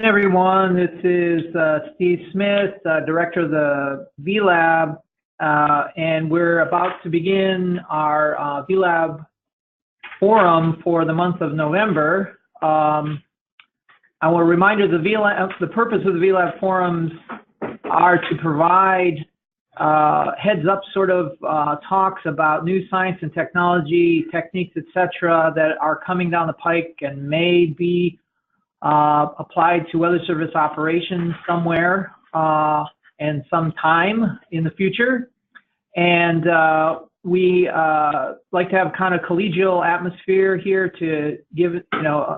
Everyone, this is Steve Smith, Director of the VLab, and we're about to begin our VLab forum for the month of November. I want to remind you the purpose of the VLab forums are to provide heads-up sort of talks about new science and technology, techniques, etc., that are coming down the pike and may be applied to Weather Service operations somewhere and sometime in the future. And we like to have kind of collegial atmosphere here to give,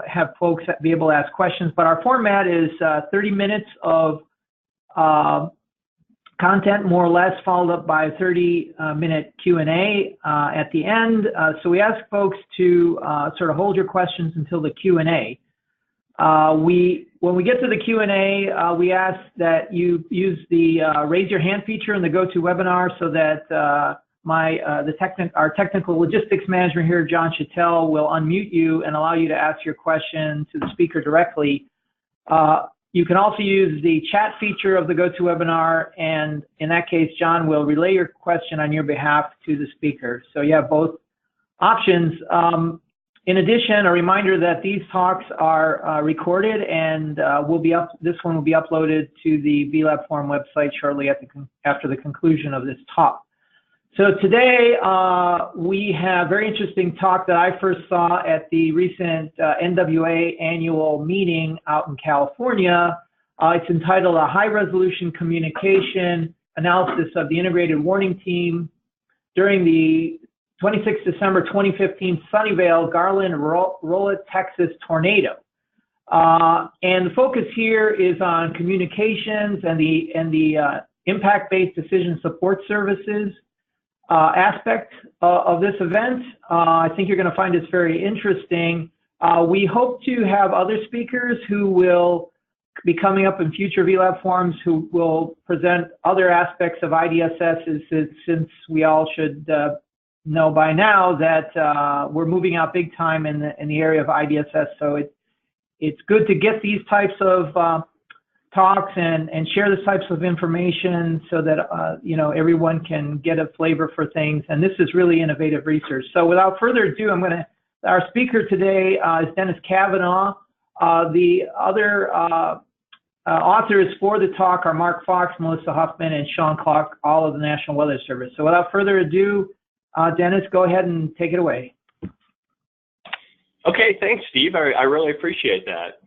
have folks be able to ask questions. But our format is 30 minutes of content, more or less, followed up by a 30-minute Q&A at the end. So we ask folks to sort of hold your questions until the Q&A. When we get to the Q&A, we ask that you use the raise your hand feature in the GoToWebinar so that our technical logistics manager here, John Chattel, will unmute you and allow you to ask your question to the speaker directly. You can also use the chat feature of the GoToWebinar, and in that case, John will relay your question on your behalf to the speaker. So you have both options. In addition, a reminder that these talks are recorded and this one will be uploaded to the VLab Forum website shortly after the conclusion of this talk. So today we have a very interesting talk that I first saw at the recent NWA annual meeting out in California. It's entitled A High Resolution Communication Analysis of the Integrated Warning Team during the 26 December 2015 Sunnyvale, Garland, Rowlett, Texas tornado. And the focus here is on communications and the impact-based decision support services aspect of this event. I think you're going to find this very interesting. We hope to have other speakers who will be coming up in future VLab forums who will present other aspects of IDSS, since we all should know by now that we're moving out big time in the area of IDSS. So it's good to get these types of talks and share this types of information so that everyone can get a flavor for things. And this is really innovative research. So without further ado, our speaker today is Dennis Kavanaugh. The other authors for the talk are Mark Fox, Melissa Huffman, and Sean Clark, all of the National Weather Service. So without further ado, Dennis, go ahead and take it away. Okay, thanks, Steve. I really appreciate that.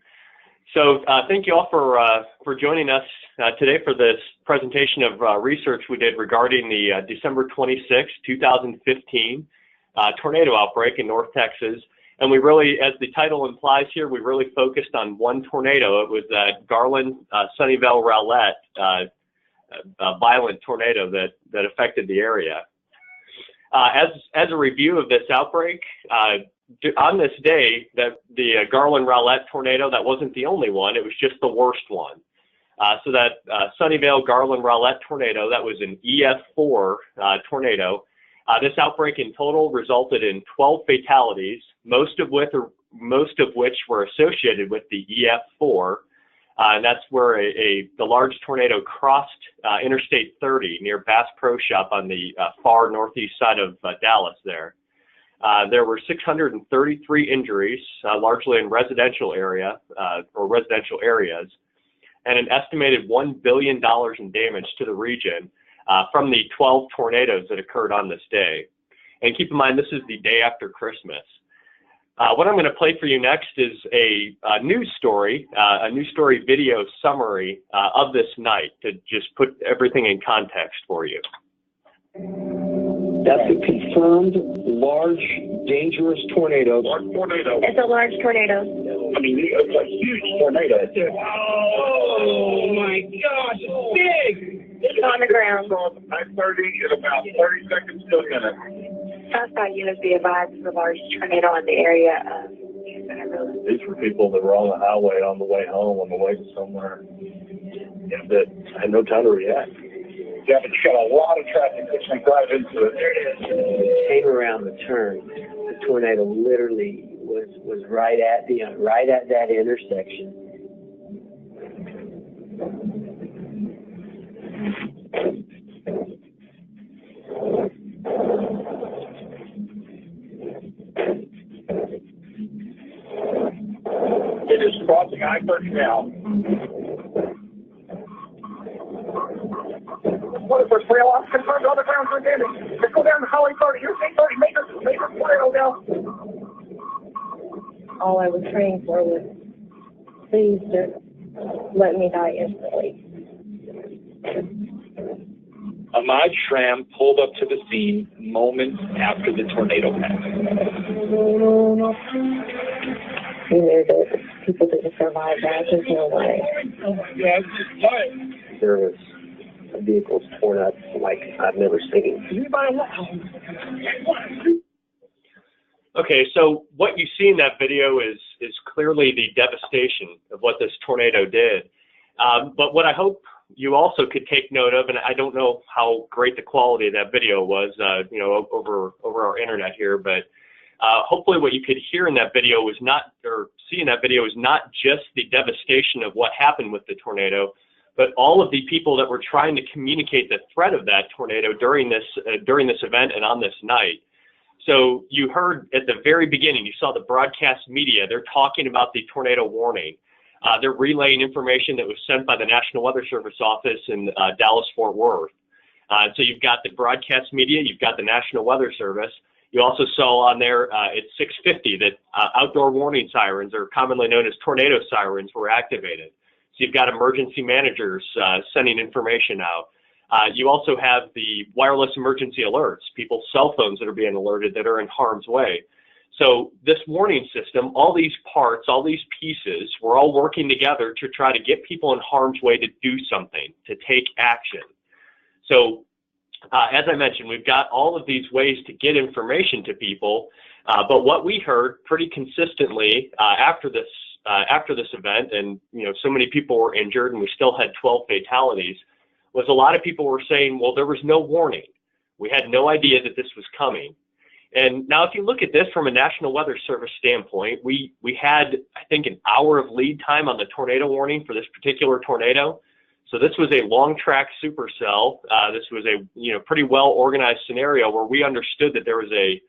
So thank you all for joining us today for this presentation of research we did regarding the December 26, 2015 tornado outbreak in North Texas. And we really, as the title implies here, we really focused on one tornado. It was that Garland, Sunnyvale, Rowlett violent tornado that affected the area. As a review of this outbreak, on this day, that the Garland Rowlett tornado, that wasn't the only one, it was just the worst one. So that Sunnyvale Garland Rowlett tornado, that was an EF4 tornado. This outbreak in total resulted in 12 fatalities, most of which were associated with the EF4. And that's where the large tornado crossed Interstate 30 near Bass Pro Shop on the far northeast side of Dallas there. There were 633 injuries, largely in residential areas, and an estimated $1 billion in damage to the region from the 12 tornadoes that occurred on this day. And keep in mind, this is the day after Christmas. What I'm going to play for you next is a news story video summary of this night to just put everything in context for you. That's a confirmed large, dangerous tornado. Large tornado. It's a large tornado. I mean, it's a huge tornado. Oh my gosh, it's big! It's on the ground. It's 9:30 in about 30 seconds to a minute. Southside units be advised of a large tornado in the area. These were people that were on the highway on the way home, on the way to somewhere, and that had no time to react. Yeah, but you got a lot of traffic that's going to drive into it. There it is. It came around the turn. The tornado literally was right at that intersection. It is crossing I-30 now. For trail off, confirmed on the ground for damage. Let's go down to Highway 30. Here's 830. Major tornado now. All I was praying for was, please just let me die instantly. A mod tram pulled up to the scene moments after the tornado passed. You knew that people didn't survive that. There's no way. There was vehicles torn up like I've never seen. Okay, so what you see in that video is clearly the devastation of what this tornado did. But what I hope you also could take note of, and I don't know how great the quality of that video was, you know, over our internet here, but hopefully what you could hear in that video was not, or see in that video was not just the devastation of what happened with the tornado, but all of the people that were trying to communicate the threat of that tornado during this event and on this night. So you heard at the very beginning, you saw the broadcast media, they're talking about the tornado warning. They're relaying information that was sent by the National Weather Service office in Dallas-Fort Worth. So you've got the broadcast media, you've got the National Weather Service. You also saw on there at 6:50 that outdoor warning sirens, or commonly known as tornado sirens, were activated. So you've got emergency managers sending information out. You also have the wireless emergency alerts, people's cell phones that are being alerted that are in harm's way. So this warning system, all these parts, all these pieces, we're all working together to try to get people in harm's way to do something, to take action. So as I mentioned, we've got all of these ways to get information to people, but what we heard pretty consistently after this event, and you know, so many people were injured and we still had 12 fatalities, was a lot of people were saying, well, there was no warning. We had no idea that this was coming. And now if you look at this from a National Weather Service standpoint, we had, I think, an hour of lead time on the tornado warning for this particular tornado. So this was a long track supercell. This was a pretty well organized scenario where we understood that there was a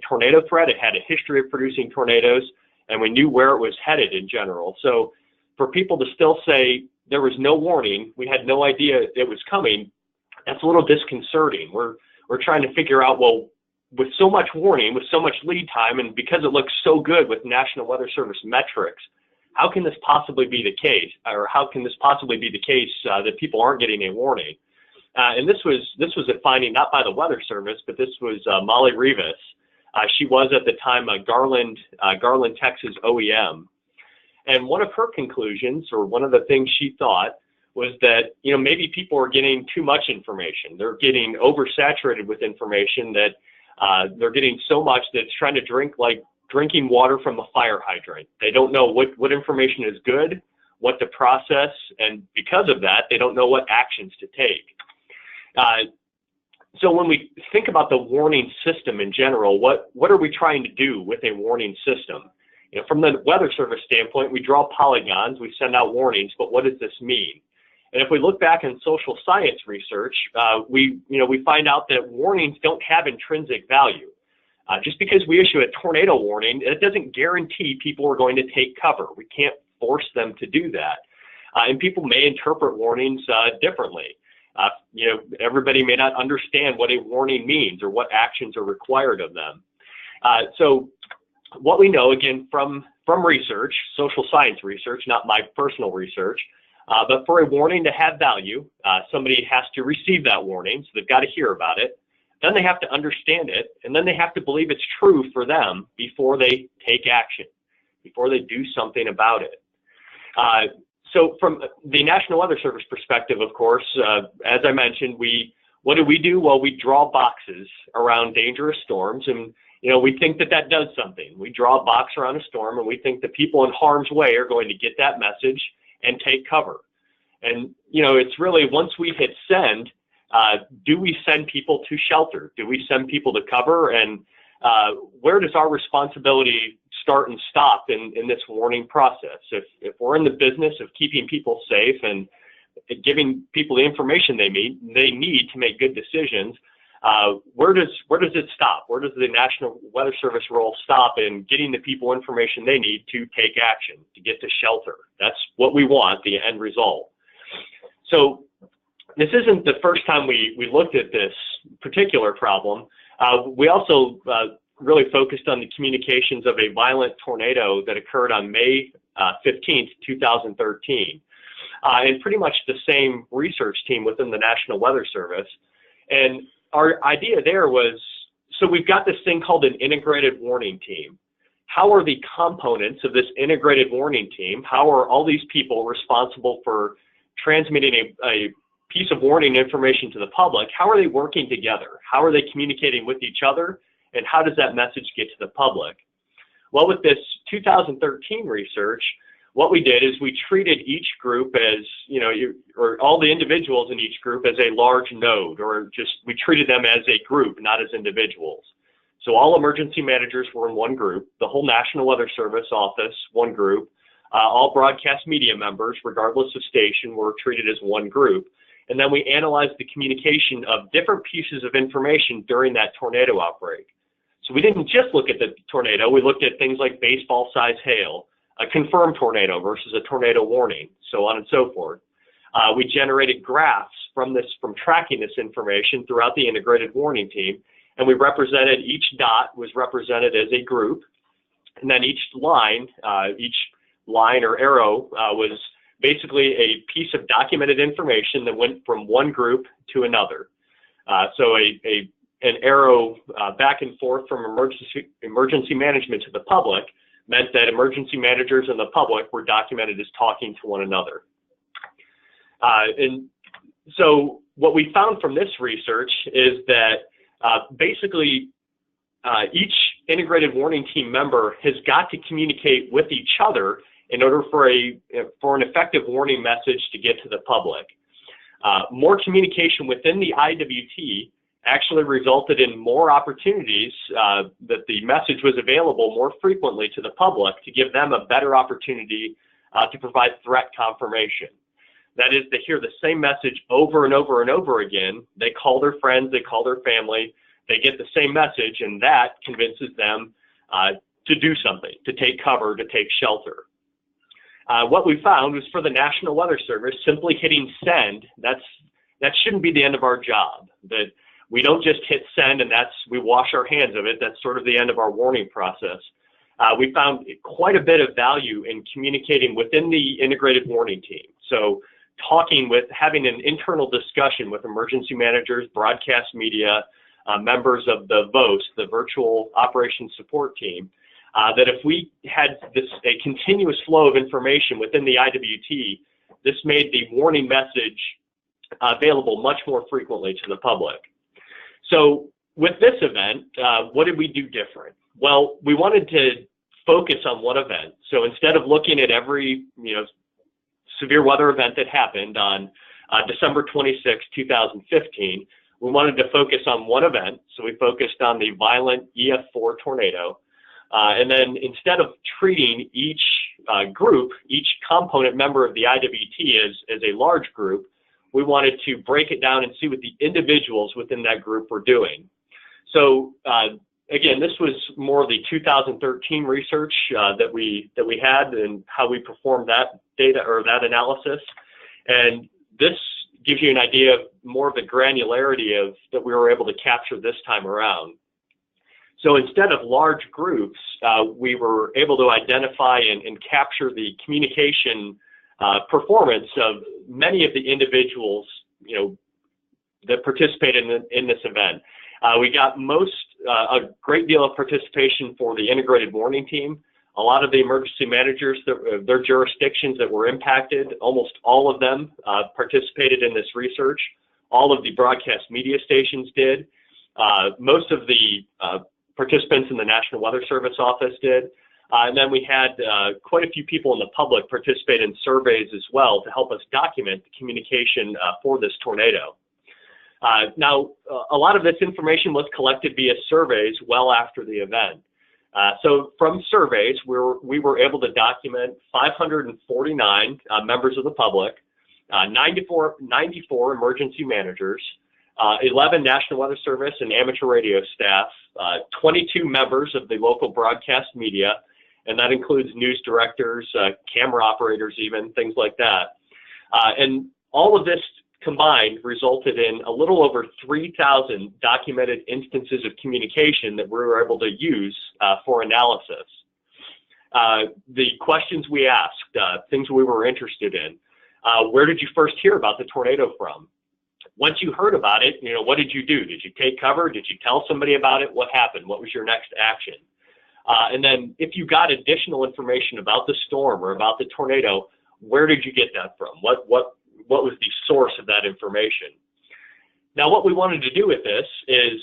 tornado threat. It had a history of producing tornadoes, and we knew where it was headed in general. So for people to still say there was no warning, we had no idea it was coming, that's a little disconcerting. We're trying to figure out, well, with so much warning, with so much lead time, and because it looks so good with National Weather Service metrics, how can this possibly be the case, or how can this possibly be the case that people aren't getting a warning? And this was a finding not by the Weather Service, but this was Molly Rivas. She was at the time a Garland, Texas OEM. And one of her conclusions, or one of the things she thought, was that maybe people are getting too much information. They're getting oversaturated with information, that they're getting so much that it's trying to drink like drinking water from a fire hydrant. They don't know what information is good, what to process, and because of that, they don't know what actions to take. So when we think about the warning system in general, what are we trying to do with a warning system? From the Weather Service standpoint, we draw polygons, we send out warnings, but what does this mean? And if we look back in social science research, we find out that warnings don't have intrinsic value. Just because we issue a tornado warning, it doesn't guarantee people are going to take cover. We can't force them to do that. And people may interpret warnings differently. Everybody may not understand what a warning means or what actions are required of them. So what we know, again, from research, social science research, not my personal research, but for a warning to have value, somebody has to receive that warning, so they've got to hear about it. Then they have to understand it, and then they have to believe it's true for them before they take action, before they do something about it. So from the National Weather Service perspective, of course, as I mentioned, what do? Well, we draw boxes around dangerous storms, and we think that does something. We draw a box around a storm, and we think that people in harm's way are going to get that message and take cover. And it's really, once we hit send, do we send people to shelter? Do we send people to cover? And where does our responsibility start and stop in this warning process? If we're in the business of keeping people safe and giving people the information they need to make good decisions, where does it stop? Where does the National Weather Service role stop in getting the people information they need to take action, to get to shelter? That's what we want, the end result. So this isn't the first time we looked at this particular problem. We also really focused on the communications of a violent tornado that occurred on May 15th, 2013. And pretty much the same research team within the National Weather Service. And our idea there was, so we've got this thing called an integrated warning team. How are the components of this integrated warning team, how are all these people responsible for transmitting a piece of warning information to the public, how are they working together? How are they communicating with each other? And how does that message get to the public? Well, with this 2013 research, what we did is we treated each group as, or all the individuals in each group as a large node, or just we treated them as a group, not as individuals. So all emergency managers were in one group, the whole National Weather Service office, one group, all broadcast media members, regardless of station, were treated as one group. And then we analyzed the communication of different pieces of information during that tornado outbreak. So we didn't just look at the tornado, we looked at things like baseball-sized hail, a confirmed tornado versus a tornado warning, so on and so forth. We generated graphs from tracking this information throughout the integrated warning team, and we represented, each dot was represented as a group, and then each line or arrow was basically a piece of documented information that went from one group to another. So an arrow back and forth from emergency management to the public meant that emergency managers and the public were documented as talking to one another. And so what we found from this research is that basically each integrated warning team member has got to communicate with each other in order for an effective warning message to get to the public. More communication within the IWT actually resulted in more opportunities that the message was available more frequently to the public to give them a better opportunity to provide threat confirmation. That is, they hear the same message over and over and over again. They call their friends, they call their family, they get the same message, and that convinces them to do something, to take cover, to take shelter. What we found was for the National Weather Service, simply hitting send, that shouldn't be the end of our job. That we don't just hit send and we wash our hands of it. That's sort of the end of our warning process. We found quite a bit of value in communicating within the integrated warning team. So having an internal discussion with emergency managers, broadcast media, members of the VOS, the Virtual Operations Support Team, that if we had a continuous flow of information within the IWT, this made the warning message available much more frequently to the public. So with this event, what did we do different? Well, we wanted to focus on one event. So instead of looking at every severe weather event that happened on December 26, 2015, we wanted to focus on one event. So we focused on the violent EF4 tornado. And then instead of treating each group, each component member of the IWT as a large group, we wanted to break it down and see what the individuals within that group were doing. So again, this was more of the 2013 research that we had and how we performed that data or that analysis. And this gives you an idea of more of the granularity that we were able to capture this time around. So instead of large groups, we were able to identify and capture the communication performance of many of the individuals, that participated in this event. We got a great deal of participation for the integrated warning team. A lot of the emergency managers, their jurisdictions that were impacted, almost all of them participated in this research. All of the broadcast media stations did. Most of the participants in the National Weather Service office did. And then we had quite a few people in the public participate in surveys as well to help us document the communication for this tornado. Now, a lot of this information was collected via surveys well after the event. So from surveys, we were able to document 549 members of the public, 94 emergency managers, 11 National Weather Service and amateur radio staff, 22 members of the local broadcast media, and that includes news directors, camera operators even, things like that. And all of this combined resulted in a little over 3,000 documented instances of communication that we were able to use for analysis. The questions we asked, things we were interested in, where did you first hear about the tornado from? Once you heard about it, what did you do? Did you take cover? Did you tell somebody about it? What happened? What was your next action? And then if you got additional information about the storm or about the tornado, where did you get that from? What was the source of that information? Now, what we wanted to do with this is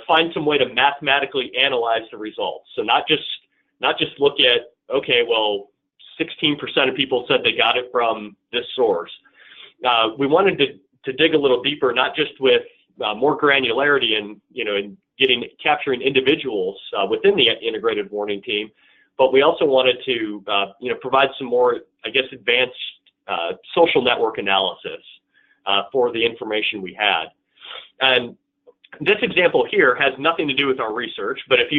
find some way to mathematically analyze the results. So not just look at, okay, well, 16% of people said they got it from this source. We wanted to dig a little deeper, not just with more granularity and capturing individuals within the integrated warning team, but we also wanted to provide some more, I guess, advanced social network analysis for the information we had. And this example here has nothing to do with our research, but if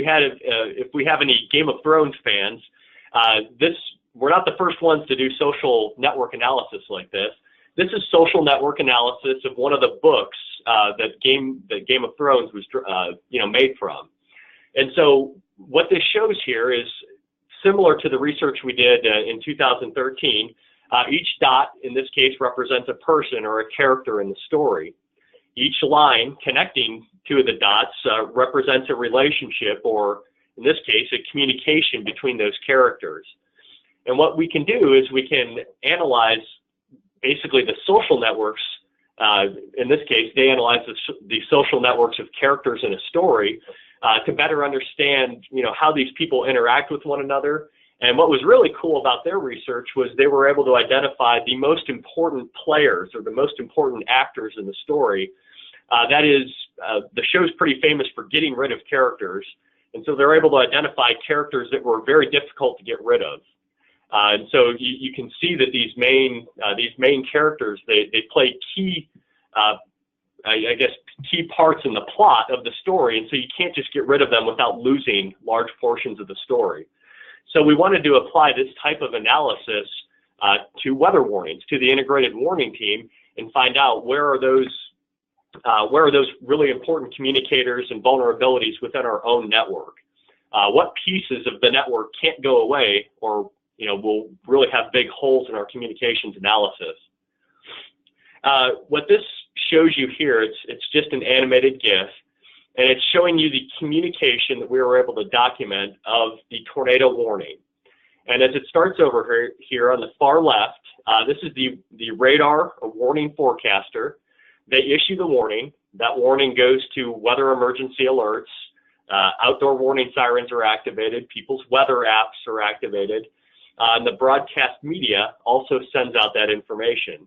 we have any Game of Thrones fans, we're not the first ones to do social network analysis like this. This is social network analysis of one of the books that Game of Thrones was made from. And so what this shows here is similar to the research we did in 2013. Each dot in this case represents a person or a character in the story. Each line connecting two of the dots represents a relationship, or in this case, a communication between those characters. And what we can do is we can analyze basically the social networks. In this case, they analyze the social networks of characters in a story to better understand, how these people interact with one another. And what was really cool about their research was they were able to identify the most important players or the most important actors in the story. That is, the show's pretty famous for getting rid of characters. And so they're able to identify characters that were very difficult to get rid of. And so you can see that these main characters, they play key, I guess, key parts in the plot of the story. And so you can't just get rid of them without losing large portions of the story. So we wanted to apply this type of analysis to weather warnings, to the integrated warning team, and find out where are those really important communicators and vulnerabilities within our own network. What pieces of the network can't go away, or will really have big holes in our communications analysis. What this shows you here, it's just an animated GIF, and it's showing you the communication that we were able to document of the tornado warning. And as it starts over here on the far left, this is the radar or warning forecaster. They issue the warning. That warning goes to weather emergency alerts. Outdoor warning sirens are activated. People's weather apps are activated. And the broadcast media also sends out that information.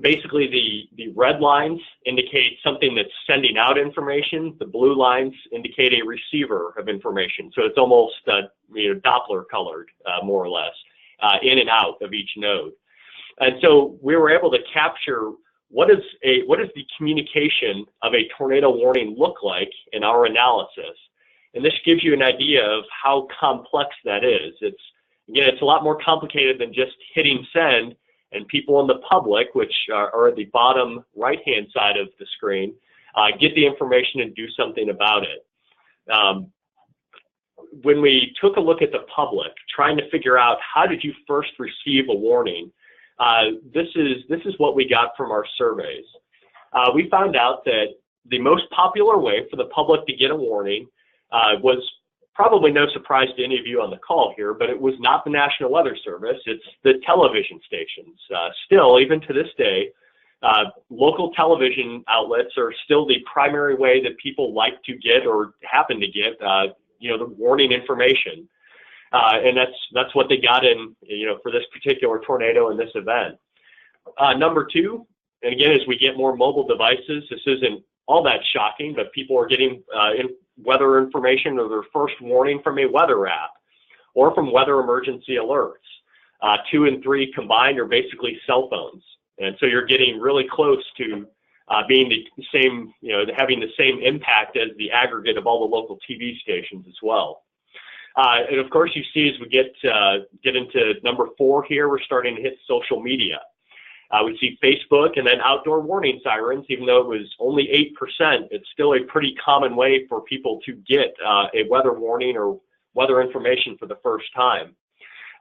Basically, the red lines indicate something that's sending out information. The blue lines indicate a receiver of information. So it's almost Doppler colored, more or less, in and out of each node. And so we were able to capture what does the communication of a tornado warning look like in our analysis. And this gives you an idea of how complex that is. It's a lot more complicated than just hitting send and people in the public, which are at the bottom right-hand side of the screen, get the information and do something about it. When we took a look at the public, trying to figure out how did you first receive a warning, this is what we got from our surveys. We found out that the most popular way for the public to get a warning was probably no surprise to any of you on the call here, but it was not the National Weather Service, it's the television stations. Still, even to this day, local television outlets are still the primary way that people like to get or happen to get, the warning information. And that's what they got in, for this particular tornado and this event. Number two, and again, as we get more mobile devices, this isn't all that shocking, but people are getting weather information or their first warning from a weather app or from weather emergency alerts. 2 and 3 combined are basically cell phones. And so you're getting really close to being the same, having the same impact as the aggregate of all the local TV stations as well. And of course, you see as we get into number 4 here, we're starting to hit social media. We see Facebook and then outdoor warning sirens. Even though it was only 8%, it's still a pretty common way for people to get a weather warning or weather information for the first time.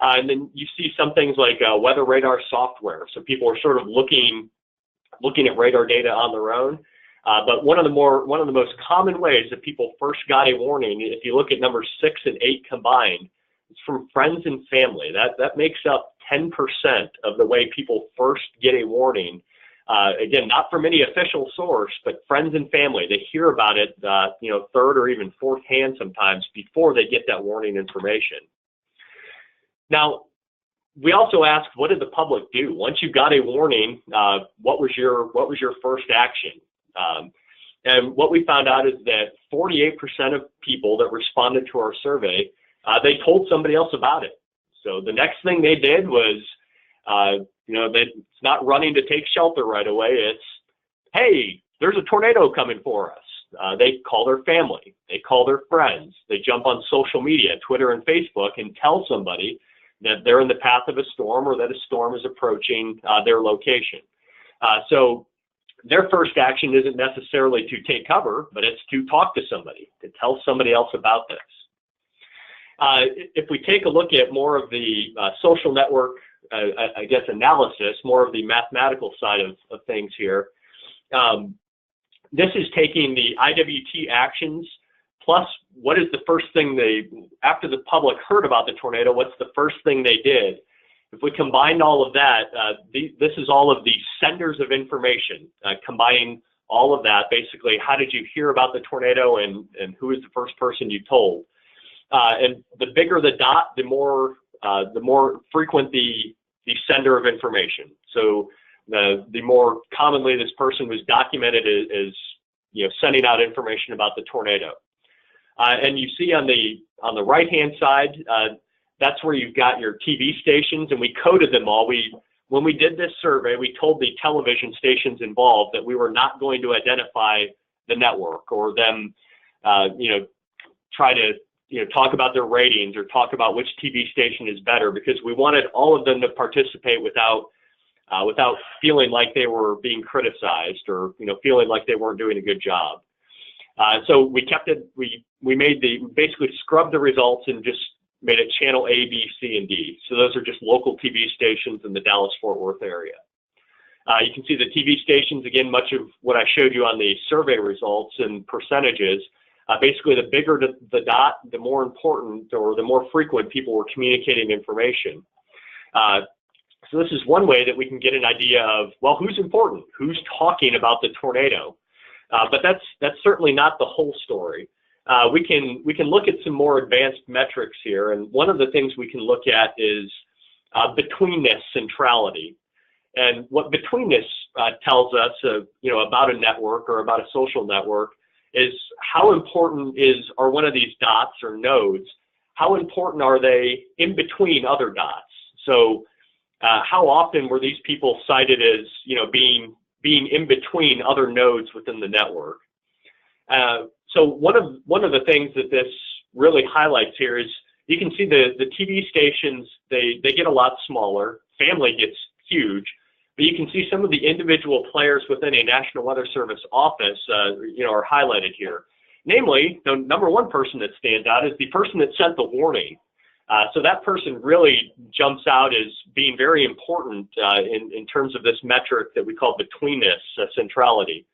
And then you see some things like weather radar software. So people are sort of looking at radar data on their own. But one of the most common ways that people first got a warning, if you look at numbers 6 and 8 combined, it's from friends and family. That makes up 10% of the way people first get a warning. Again, not from any official source, but friends and family. They hear about it, third or even fourth hand sometimes before they get that warning information. Now, we also asked, what did the public do once you got a warning? What was your first action? And what we found out is that 48% of people that responded to our survey, they told somebody else about it. So the next thing they did was, it's not running to take shelter right away. It's, hey, there's a tornado coming for us. They call their family. They call their friends. They jump on social media, Twitter and Facebook, and tell somebody that they're in the path of a storm or that a storm is approaching their location. So their first action isn't necessarily to take cover, but it's to talk to somebody, to tell somebody else about this. If we take a look at more of the social network, analysis, more of the mathematical side of things here, this is taking the IWT actions plus what is the first thing after the public heard about the tornado, what's the first thing they did? If we combine all of that, this is all of the senders of information, combining all of that, basically, how did you hear about the tornado and who is the first person you told? And the bigger the dot, the more frequent the sender of information. So the more commonly this person was documented as sending out information about the tornado. And you see on the right-hand side, that's where you've got your TV stations, and we coded them all. When we did this survey, we told the television stations involved that we were not going to identify the network or them, try to talk about their ratings or talk about which TV station is better, because we wanted all of them to participate without feeling like they were being criticized or feeling like they weren't doing a good job. So we kept it. We basically scrubbed the results and just made it channel A, B, C, and D. So those are just local TV stations in the Dallas-Fort Worth area. You can see the TV stations, again, much of what I showed you on the survey results and percentages. Basically, the bigger the dot, the more important or the more frequent people were communicating information. So this is one way that we can get an idea of, well, who's important? Who's talking about the tornado? But that's certainly not the whole story. We can look at some more advanced metrics here, and one of the things we can look at is betweenness centrality. And what betweenness tells us, about a network or about a social network is how important are one of these dots or nodes, how important are they in between other dots? So how often were these people cited as, being in between other nodes within the network? So one of the things that this really highlights here is you can see the TV stations, they get a lot smaller, family gets huge, but you can see some of the individual players within a National Weather Service office, are highlighted here. Namely, the number one person that stands out is the person that sent the warning. So that person really jumps out as being very important in terms of this metric that we call betweenness centrality.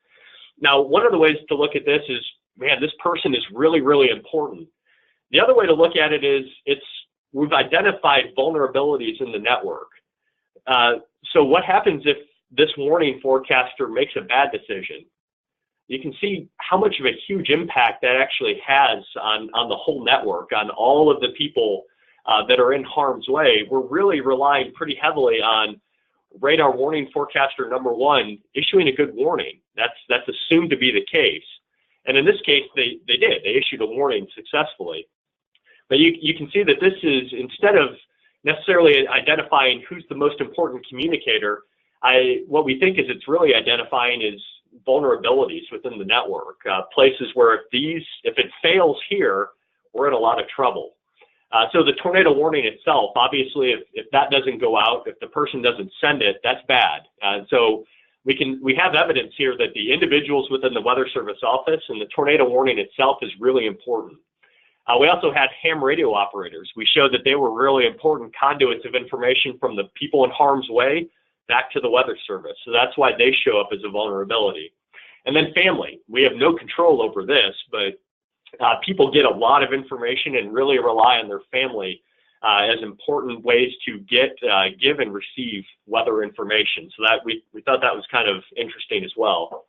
Now, one of the ways to look at this is, man, this person is really, really important. The other way to look at it is we've identified vulnerabilities in the network. So what happens if this warning forecaster makes a bad decision? You can see how much of a huge impact that actually has on the whole network, on all of the people that are in harm's way. We're really relying pretty heavily on radar warning forecaster number one issuing a good warning. That's assumed to be the case. And in this case, they did. They issued a warning successfully. But you can see that this is, instead of necessarily identifying who's the most important communicator. What we think is it's really identifying is vulnerabilities within the network, places where if it fails here, we're in a lot of trouble. So the tornado warning itself, obviously, if that doesn't go out, if the person doesn't send it, that's bad. So we have evidence here that the individuals within the Weather Service office and the tornado warning itself is really important. We also had ham radio operators. We showed that they were really important conduits of information from the people in harm's way back to the Weather Service. So that's why they show up as a vulnerability. And then family. We have no control over this, but people get a lot of information and really rely on their family as important ways to give and receive weather information. So that we thought that was kind of interesting as well.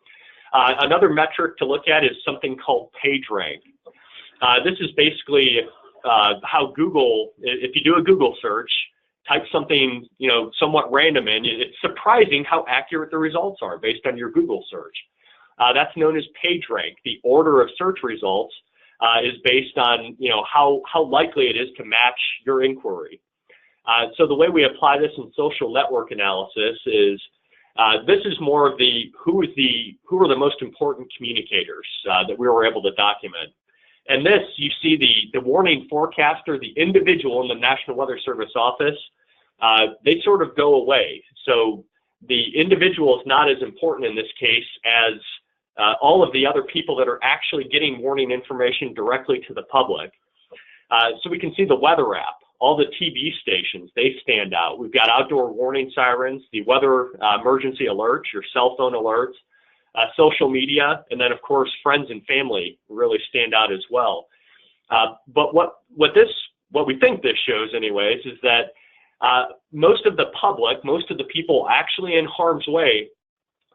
Another metric to look at is something called PageRank. This is basically how Google, if you do a Google search, type something somewhat random in, it's surprising how accurate the results are based on your Google search. That's known as PageRank. The order of search results is based on how likely it is to match your inquiry. So the way we apply this in social network analysis is this is more of who are the most important communicators that we were able to document. And this, you see the warning forecaster, the individual in the National Weather Service office, they sort of go away. So the individual is not as important in this case as all of the other people that are actually getting warning information directly to the public. So we can see the weather app, all the TV stations, they stand out. We've got outdoor warning sirens, the weather emergency alerts, your cell phone alerts, social media, and then of course friends and family really stand out as well. But what we think this shows anyways is that most of the public, most of the people actually in harm's way,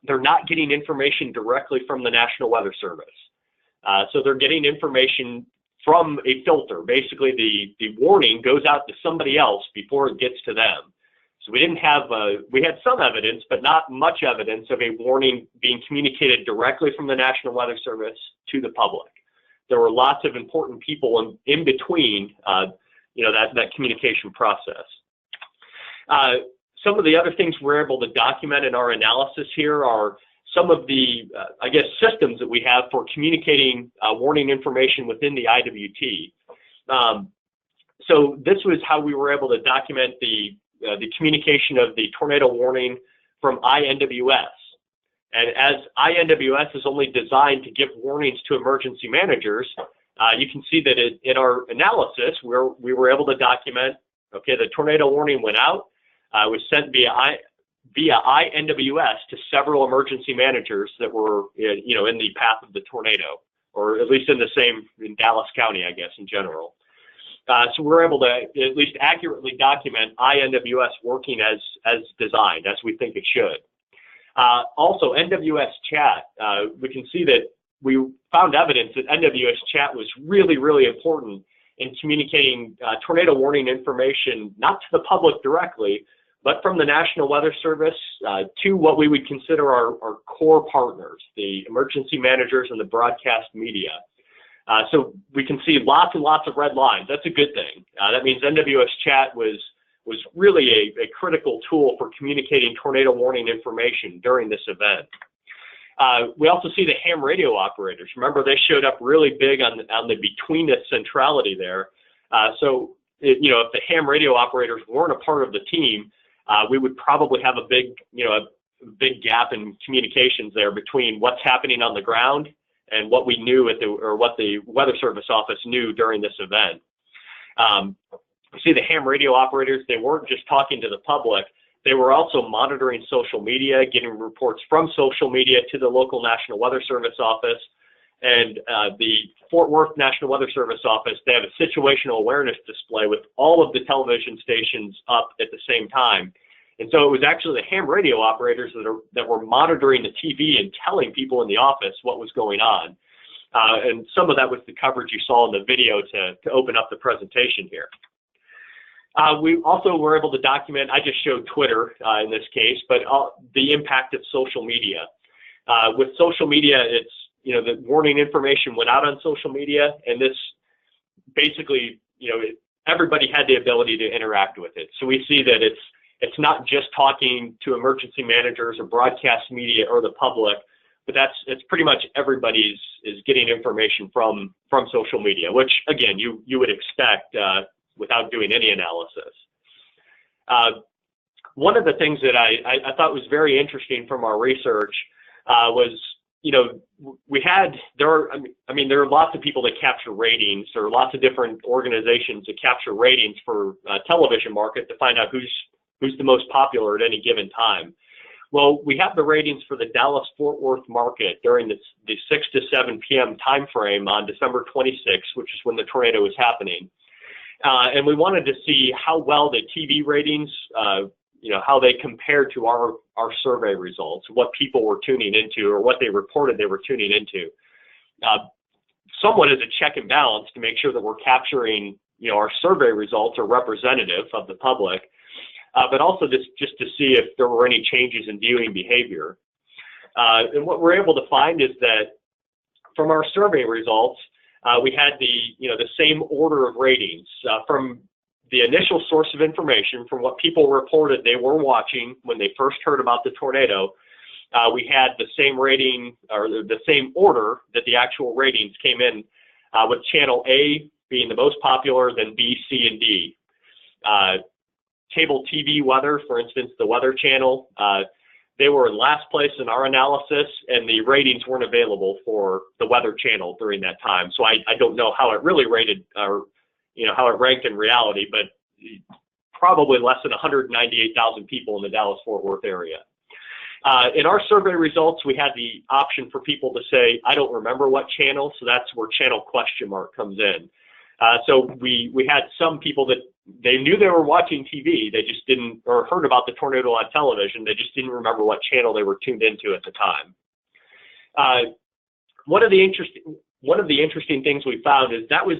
they're not getting information directly from the National Weather Service. So they're getting information from a filter. Basically, the warning goes out to somebody else before it gets to them. So we had some evidence, but not much evidence of a warning being communicated directly from the National Weather Service to the public. There were lots of important people in between, that communication process. Some of the other things we're able to document in our analysis here are some of the, systems that we have for communicating warning information within the IWT. So this was how we were able to document the communication of the tornado warning from INWS. And as INWS is only designed to give warnings to emergency managers, you can see that in our analysis, we were able to document, the tornado warning went out, was sent via INWS to several emergency managers that were, in the path of the tornado, or at least in Dallas County, I guess, in general. So we're able to at least accurately document INWS working as designed, as we think it should. Also, NWS chat, we can see that we found evidence that NWS chat was really, really important in communicating tornado warning information, not to the public directly, but from the National Weather Service to what we would consider our core partners, the emergency managers and the broadcast media. So we can see lots and lots of red lines. That's a good thing. That means NWS chat was really a critical tool for communicating tornado warning information during this event. We also see the ham radio operators. Remember, they showed up really big on the betweenness centrality there. So if the ham radio operators weren't a part of the team, we would probably have a big gap in communications there between what's happening on the ground and what we knew what the Weather Service office knew during this event. You see the ham radio operators, they weren't just talking to the public, they were also monitoring social media, getting reports from social media to the local National Weather Service office. And the Fort Worth National Weather Service office, they have a situational awareness display with all of the television stations up at the same time. And so it was actually the ham radio operators that were monitoring the TV and telling people in the office what was going on. And some of that was the coverage you saw in the video to open up the presentation here. We also were able to document, I just showed Twitter in this case, but the impact of social media. With social media, it's, the warning information went out on social media, and this basically, everybody had the ability to interact with it. So we see that it's not just talking to emergency managers or broadcast media or the public, but it's pretty much everybody is getting information from social media, which again you would expect without doing any analysis. One of the things that I thought was very interesting from our research was, there are lots of people that capture ratings. There are lots of different organizations that capture ratings for television market to find out who's the most popular at any given time. Well, we have the ratings for the Dallas-Fort Worth market during the 6 to 7 p.m. time frame on December 26th, which is when the tornado was happening. And we wanted to see how well the TV ratings, how they compared to our survey results, what people were tuning into or what they reported they were tuning into. Somewhat as a check and balance to make sure that we're capturing, our survey results are representative of the public, but also just to see if there were any changes in viewing behavior. And what we're able to find is that from our survey results, we had the same order of ratings from the initial source of information, from what people reported they were watching when they first heard about the tornado. We had the same rating or the same order that the actual ratings came in, with channel A being the most popular, then B, C, and D. Cable TV weather, for instance, the Weather Channel, they were in last place in our analysis, and the ratings weren't available for the Weather Channel during that time. So I don't know how it really rated, or how it ranked in reality, but probably less than 198,000 people in the Dallas-Fort Worth area. In our survey results, we had the option for people to say, I don't remember what channel, so that's where channel question mark comes in. So we had some people that they knew they were watching TV, they just didn't, or heard about the tornado on television, they just didn't remember what channel they were tuned into at the time. One of the interesting things we found is that was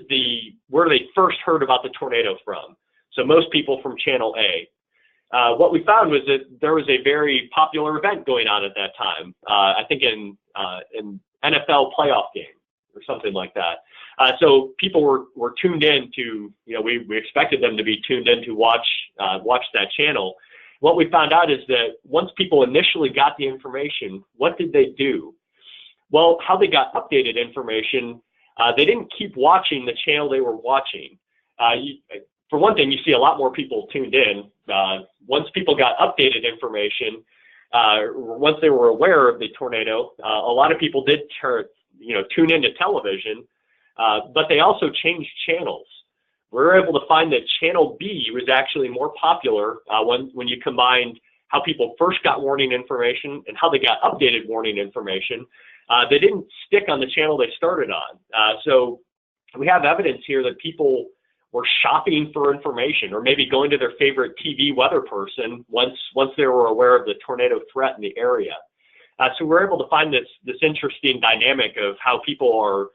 where they first heard about the tornado from. So most people from channel A. What we found was that there was a very popular event going on at that time. I think in NFL playoff game or something like that. So people were tuned in to, we expected them to be tuned in to watch that channel. What we found out is that once people initially got the information, what did they do? Well, how they got updated information, they didn't keep watching the channel they were watching. For one thing, you see a lot more people tuned in. Once people got updated information, once they were aware of the tornado, a lot of people did tune into television, but they also changed channels. We were able to find that channel B was actually more popular when you combined how people first got warning information and how they got updated warning information. They didn't stick on the channel they started on. So we have evidence here that people were shopping for information, or maybe going to their favorite TV weather person once they were aware of the tornado threat in the area. So we're able to find this interesting dynamic of how people are,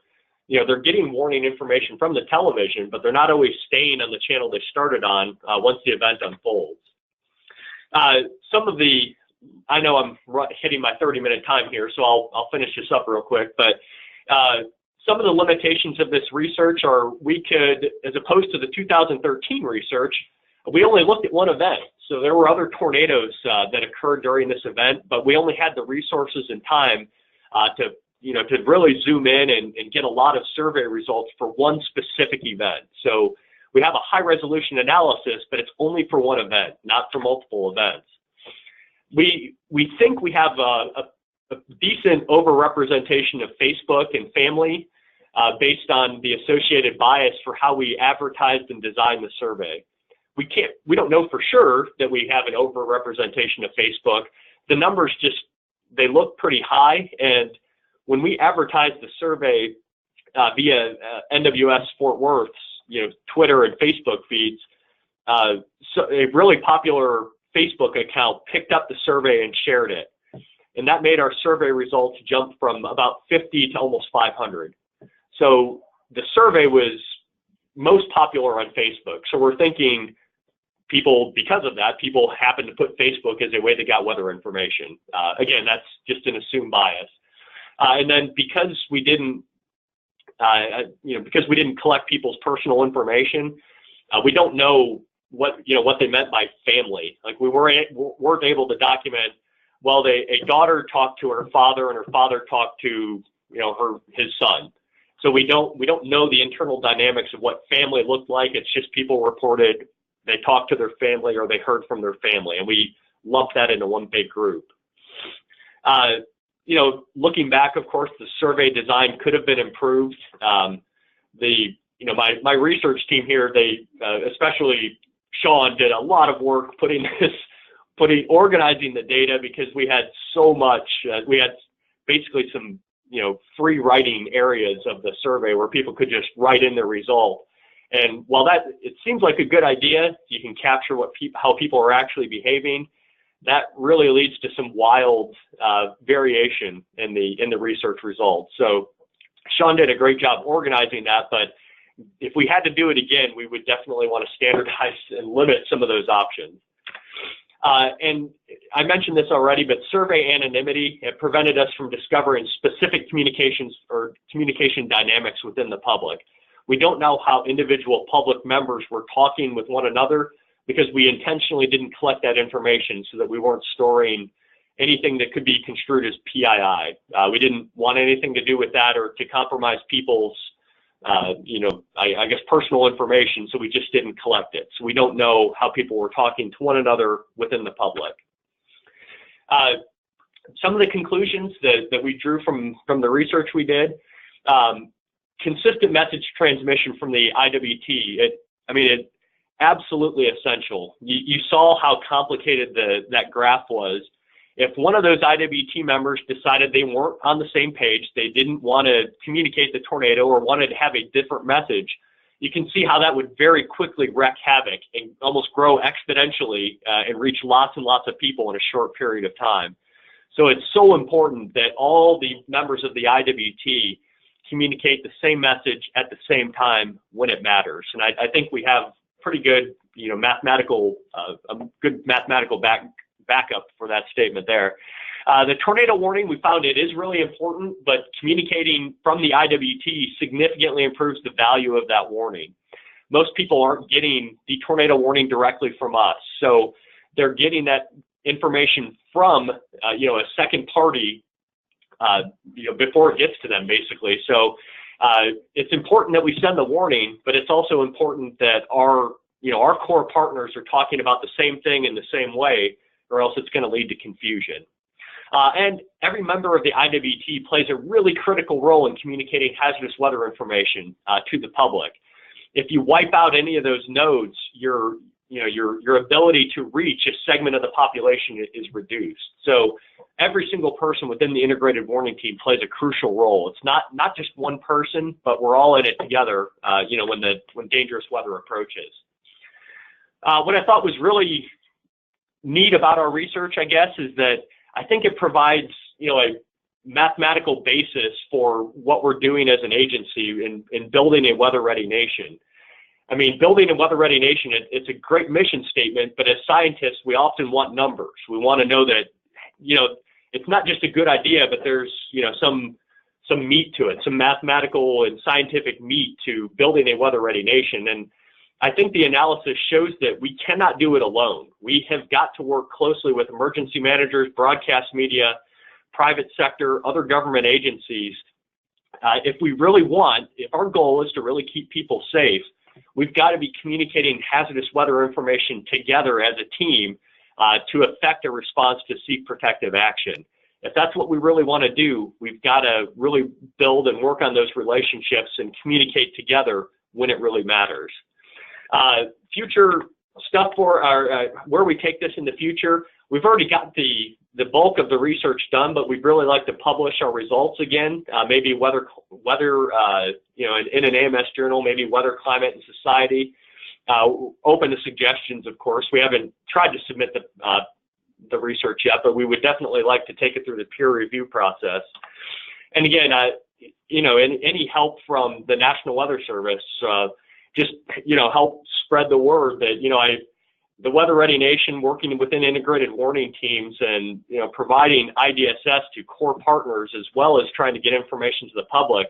they're getting warning information from the television, but they're not always staying on the channel they started on once the event unfolds. I know I'm hitting my 30-minute time here, so I'll finish this up real quick, but some of the limitations of this research are we could, as opposed to the 2013 research, we only looked at one event. So there were other tornadoes that occurred during this event, but we only had the resources and time to really zoom in and get a lot of survey results for one specific event. So we have a high-resolution analysis, but it's only for one event, not for multiple events. We think we have a decent overrepresentation of Facebook and family based on the associated bias for how we advertised and designed the survey. We don't know for sure that we have an overrepresentation of Facebook. The numbers they look pretty high, and when we advertise the survey via NWS Fort Worth's Twitter and Facebook feeds, so a really popular Facebook account picked up the survey and shared it. And that made our survey results jump from about 50 to almost 500. So the survey was most popular on Facebook. So we're thinking because of that, people happen to put Facebook as a way they got weather information. Again, that's just an assumed bias. And then because we didn't collect people's personal information, We don't know what they meant by family. Like we weren't able to document, well, a daughter talked to her father and her father talked to his son. So we don't know the internal dynamics of what family looked like. It's just people reported they talked to their family or they heard from their family, and we lumped that into one big group. Looking back, of course, the survey design could have been improved. My research team here, they especially Sean did a lot of work organizing the data, because we had so much. We had basically some free writing areas of the survey where people could just write in their result. And while it seems like a good idea, you can capture how people are actually behaving. That really leads to some wild variation in the research results. So Sean did a great job organizing that, but if we had to do it again, we would definitely want to standardize and limit some of those options. And I mentioned this already, but survey anonymity, it prevented us from discovering specific communications or communication dynamics within the public. We don't know how individual public members were talking with one another, because we intentionally didn't collect that information so that we weren't storing anything that could be construed as PII. We didn't want anything to do with that or to compromise people's, I guess, personal information, so we just didn't collect it. So we don't know how people were talking to one another within the public. Some of the conclusions that we drew from the research we did, consistent message transmission from the IWT, it's absolutely essential. You saw how complicated that graph was. If one of those IWT members decided they weren't on the same page, they didn't want to communicate the tornado or wanted to have a different message, you can see how that would very quickly wreak havoc and almost grow exponentially and reach lots and lots of people in a short period of time. So it's so important that all the members of the IWT communicate the same message at the same time when it matters. And I think we have pretty good, mathematical backup for that statement there. The tornado warning, we found it is really important, but communicating from the IWT significantly improves the value of that warning. Most people aren't getting the tornado warning directly from us, so they're getting that information from a second party before it gets to them, basically. So it's important that we send the warning, but it's also important that our core partners are talking about the same thing in the same way, or else it's going to lead to confusion. And every member of the IWT plays a really critical role in communicating hazardous weather information to the public. If you wipe out any of those nodes, your ability to reach a segment of the population is reduced. So every single person within the integrated warning team plays a crucial role. It's not just one person, but we're all in it together. When dangerous weather approaches. What I thought was really neat about our research, I guess, is that I think it provides a mathematical basis for what we're doing as an agency in building a weather-ready nation. I mean, building a weather-ready nation, it's a great mission statement, but as scientists, we often want numbers. We want to know that, it's not just a good idea, but there's, some meat to it, some mathematical and scientific meat to building a weather-ready nation. And I think the analysis shows that we cannot do it alone. We have got to work closely with emergency managers, broadcast media, private sector, other government agencies. If our goal is to really keep people safe, we've got to be communicating hazardous weather information together as a team to effect a response to seek protective action. If that's what we really want to do, we've got to really build and work on those relationships and communicate together when it really matters. Future stuff for where we take this in the future, we've already got the bulk of the research done, but we'd really like to publish our results again, maybe weather in an AMS journal, maybe Weather, Climate, and Society. Open to suggestions, of course. We haven't tried to submit the research yet, but we would definitely like to take it through the peer review process. And again, any help from the National Weather Service, just help spread the word that the Weather Ready Nation, working within integrated warning teams and providing IDSS to core partners as well as trying to get information to the public.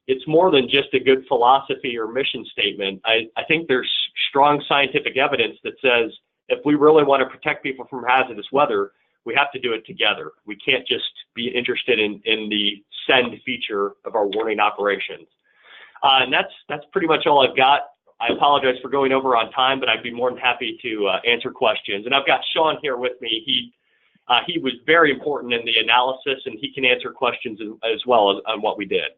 it's more than just a good philosophy or mission statement. I think there's strong scientific evidence that says if we really want to protect people from hazardous weather, we have to do it together. We can't just be interested in the send feature of our warning operations. And that's pretty much all I've got. I apologize for going over on time, but I'd be more than happy to answer questions. And I've got Sean here with me. He was very important in the analysis, and he can answer questions as well on what we did.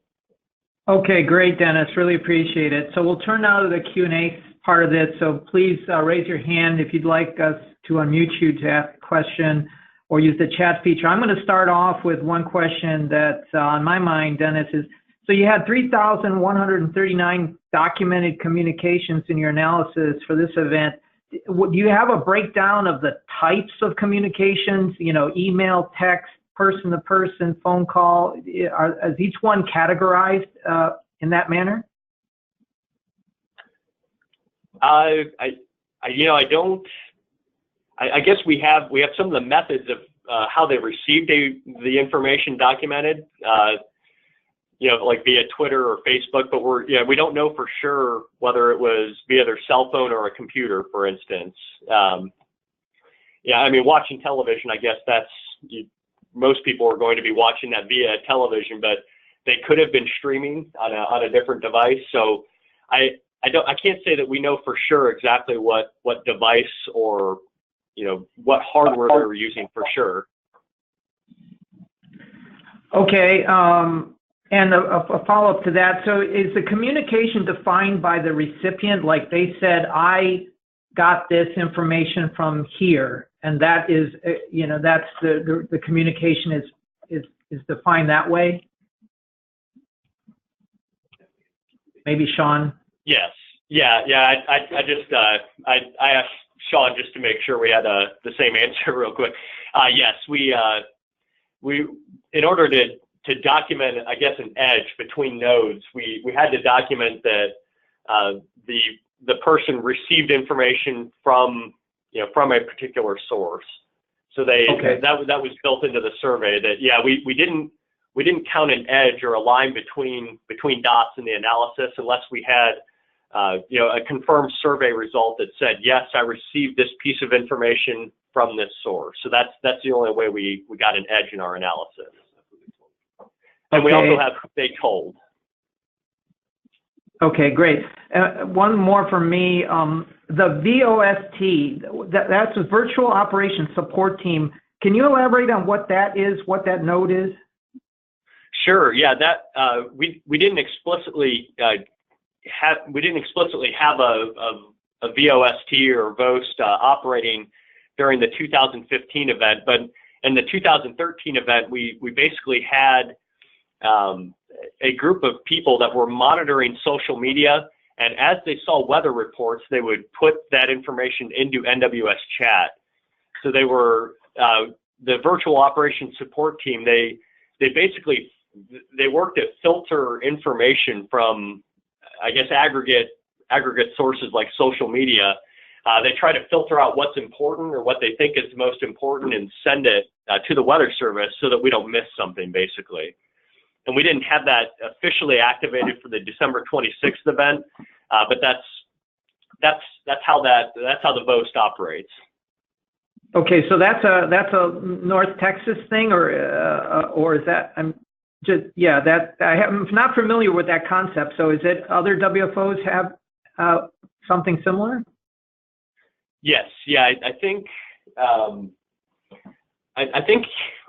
Okay, great, Dennis. Really appreciate it. So we'll turn now to the Q&A part of this. So please raise your hand if you'd like us to unmute you to ask a question or use the chat feature. I'm going to start off with one question that's on my mind, Dennis, is, so you had 3,139 documented communications in your analysis for this event. Do you have a breakdown of the types of communications, you know, email, text, person-to-person, phone call? Is each one categorized in that manner? I guess we have some of the methods of how they received the information documented, like via Twitter or Facebook, but we don't know for sure whether it was via their cell phone or a computer, for instance. Watching television, I guess most people are going to be watching that via television, but they could have been streaming on a different device. So I can't say that we know for sure exactly what device or what hardware they were using for sure. Okay, and a follow-up to that. So is the communication defined by the recipient? Like they said, I got this information from here, and that is, that's the communication is defined that way? Maybe Sean? Yes. Yeah. I asked Sean just to make sure we had the same answer real quick. Yes, we in order to document, I guess, an edge between nodes, we had to document that the person received information from a particular source. So that was built into the survey. That we didn't count an edge or a line between dots in the analysis unless we had a confirmed survey result that said, yes, I received this piece of information from this source. So that's the only way we got an edge in our analysis. And we also have they told. Okay, great. One more from me. The VOST, that's a Virtual Operations Support Team. Can you elaborate on what that is, what that node is? Sure. Yeah, that we didn't explicitly have a VOST or VOST operating during the 2015 event, but in the 2013 event, we basically had a group of people that were monitoring social media, and as they saw weather reports, they would put that information into NWS chat. So they were the Virtual Operations Support Team. They worked to filter information from, I guess, aggregate sources like social media. They try to filter out what's important or what they think is most important and send it to the Weather Service so that we don't miss something, basically. And we didn't have that officially activated for the December 26th event, but that's how the VOST operates. Okay, so that's a North Texas thing, or is that I'm not familiar with that concept. So is it other WFOs have something similar? Yes, yeah,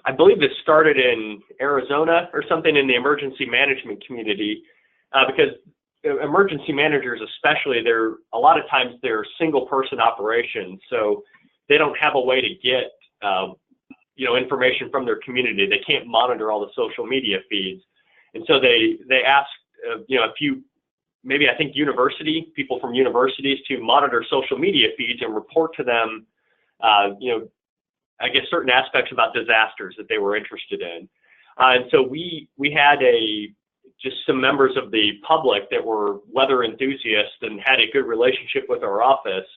I believe this started in Arizona or something in the emergency management community, because emergency managers, especially, a lot of times they're single person operations, so they don't have a way to get information from their community. They can't monitor all the social media feeds, and so they ask a few, maybe I think people from universities to monitor social media feeds and report to them I guess certain aspects about disasters that they were interested in. And so we had just some members of the public that were weather enthusiasts and had a good relationship with our office.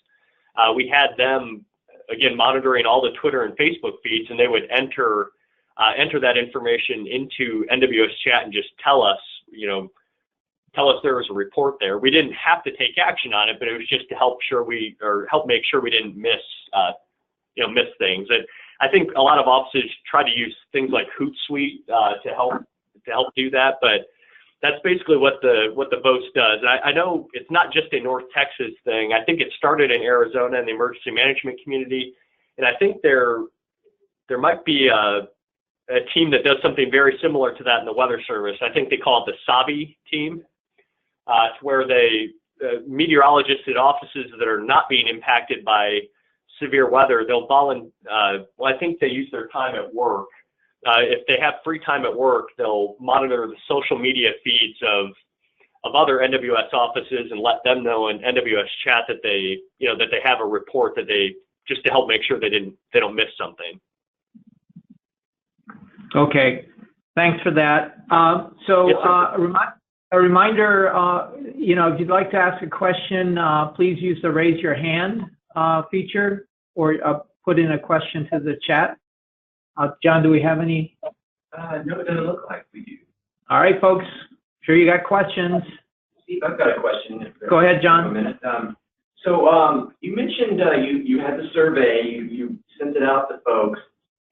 We had them, again, monitoring all the Twitter and Facebook feeds, and they would enter that information into NWS chat and just tell us, tell us there was a report there. We didn't have to take action on it, but it was just to help make sure we didn't miss things. And I think a lot of offices try to use things like Hootsuite to help do that, but that's basically what the VOS does. And I know it's not just a North Texas thing. I think it started in Arizona in the emergency management community, and I think there might be a team that does something very similar to that in the Weather Service. I think they call it the SABI team, where meteorologists at offices that are not being impacted by severe weather, I think they use their time at work. If they have free time at work, they'll monitor the social media feeds of other NWS offices and let them know in NWS chat that they have a report just to help make sure they don't miss something. Okay, thanks for that. A reminder, if you'd like to ask a question, please use the raise your hand feature or put in a question to the chat. John, do we have any? No, it doesn't look like we do. All right, folks. Sure you got questions. Steve, I've got a question. Go ahead, John. A minute. You mentioned you had the survey, you sent it out to folks,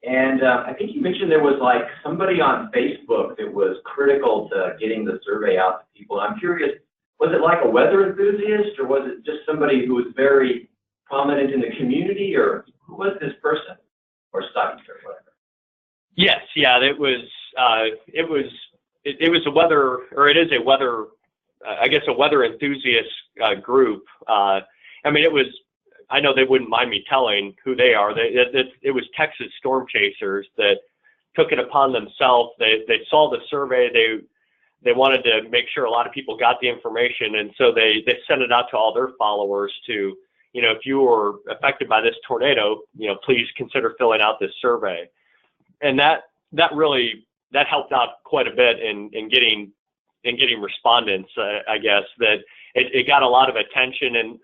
and I think you mentioned there was like somebody on Facebook that was critical to getting the survey out to people. I'm curious, was it like a weather enthusiast, or was it just somebody who was very prominent in the community, or who was this person, or site, or whatever? Yes, yeah, it was a weather, or it is a weather, I guess a weather enthusiast group. I know they wouldn't mind me telling who they are. It was Texas Storm Chasers that took it upon themselves. They saw the survey. They wanted to make sure a lot of people got the information, and so they sent it out to all their followers to, if you were affected by this tornado, please consider filling out this survey. And that helped out quite a bit in getting respondents. I guess that it got a lot of attention, and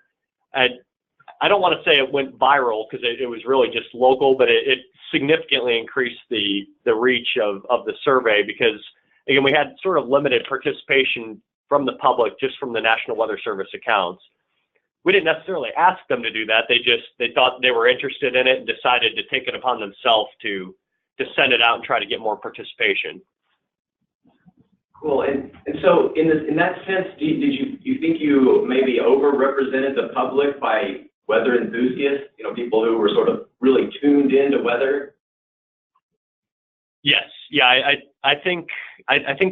I don't want to say it went viral because it was really just local, but it significantly increased the reach of the survey because, again, we had sort of limited participation from the public just from the National Weather Service accounts. We didn't necessarily ask them to do that. They thought they were interested in it and decided to take it upon themselves to send it out and try to get more participation. Cool. And so in that sense, did you think you maybe overrepresented the public by weather enthusiasts, people who were sort of really tuned into weather? Yes. Yeah, I think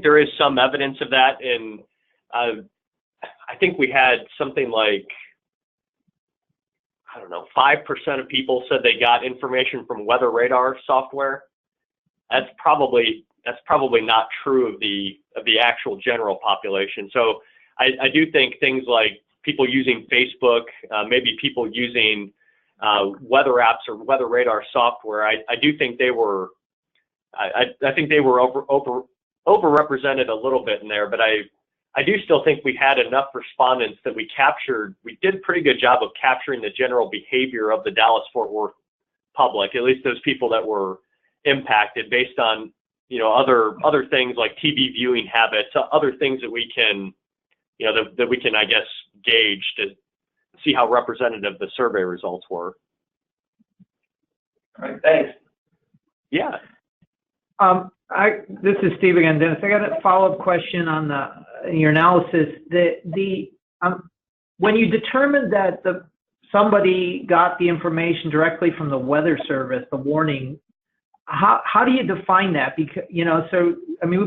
there is some evidence of that. And I think we had something like, 5% of people said they got information from weather radar software. That's probably not true of the actual general population. So I do think things like people using Facebook, maybe people using weather apps or weather radar software, I do think they were, I think they were overrepresented a little bit in there, but I do still think we had enough respondents that we did a pretty good job of capturing the general behavior of the Dallas-Fort Worth public, at least those people that were impacted based on, other things like TV viewing habits, other things that we can, I guess, gauge to see how representative the survey results were. All right, thanks. Yeah. This is Steve again, Dennis. I got a follow-up question on your analysis. When you determined that somebody got the information directly from the Weather Service, the warning, how do you define that? Because we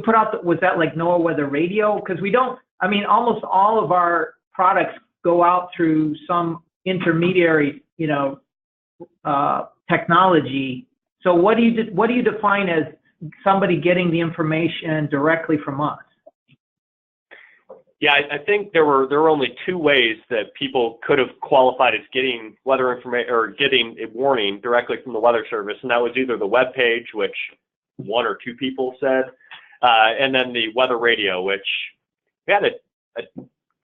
put out was that like NOAA Weather Radio? Because we don't. Almost all of our products go out through some intermediary, technology. So what do you define as somebody getting the information directly from us? Yeah, I think there were only two ways that people could have qualified as getting weather information or getting a warning directly from the Weather Service, and that was either the web page, which one or two people said, and then the weather radio, which we had a